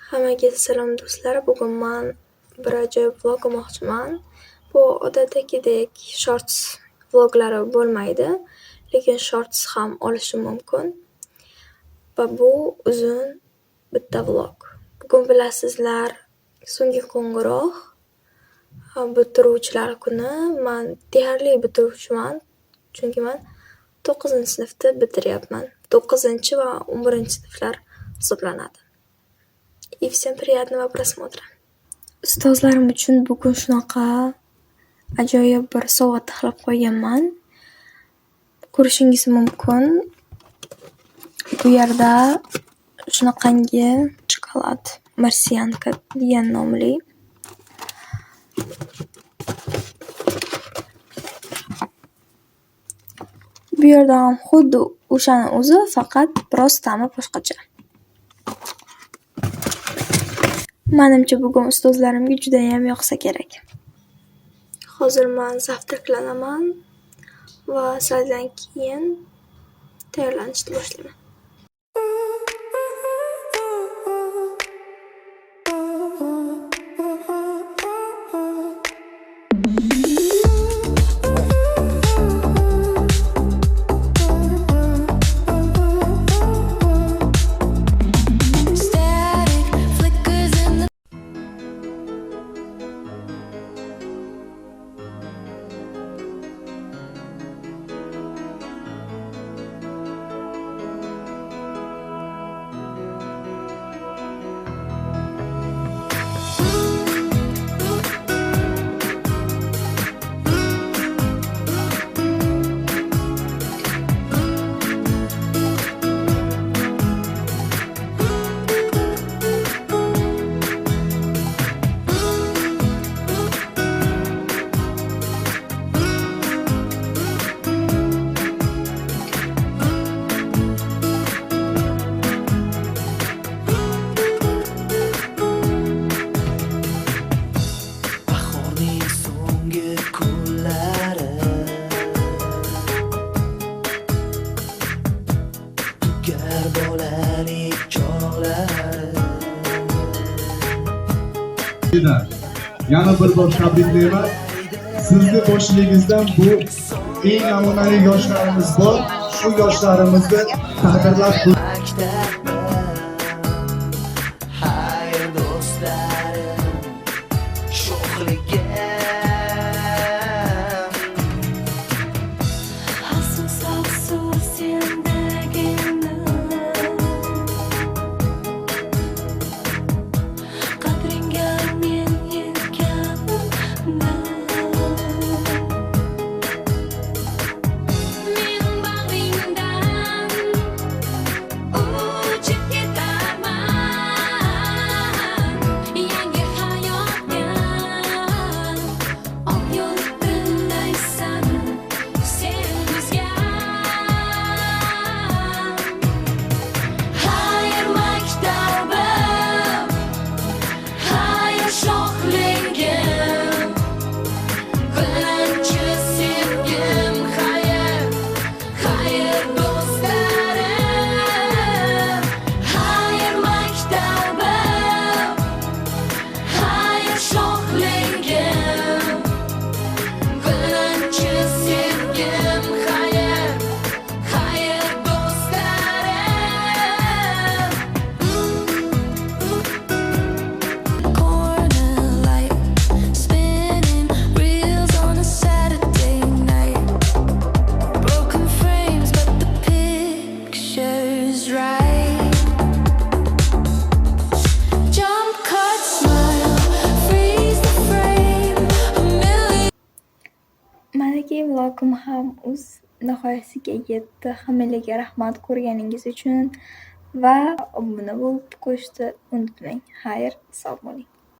Hammaga salom do'stlar. Bugun men bir ajoyib vlog qilmoqchiman. Bu odatdagidek shorts vloglari bo'lmaydi, lekin shorts ham olishim mumkin. Va bu uzun bitta vlog. Bugun bilasizlar, so'nggi qo'ng'iroq bitiruvchilar kuni. Men deyarli bitiruvchiman, chunki men 9-sinfni bitiryapman. 9 va 11-sinflar hisoblanadi. И всем приятного просмотра. Ustozlarim uchun bugun shunaqa ajoyib bir sovg'a taxlab qo'yganman. Ko'rishingiz mumkin. Bu yerda shunaqangi shokolad Marsiyanka degan nomli. Bu yerda ham xuddi o'shani o'zi, faqat biroz ta'mi boshqacha. Menimcha bugun ustozlarimga juda ham yoqsa kerak. Hozir men zavtraklanaman va saldan keyin tayyorlanishni boshlayman. Yana bir bor tabriklayman. Sizni boshligingizdan bu eng namunali yoshlarimiz bor. Shu yoshlarimizni taqdirlab Manaki vlogim ham o'z nihoyasiga yetdi. Hammalarga rahmat ko'rganingiz uchun va obuna bo'lib qo'yishni unutmang. Xayr, sog' bo'ling.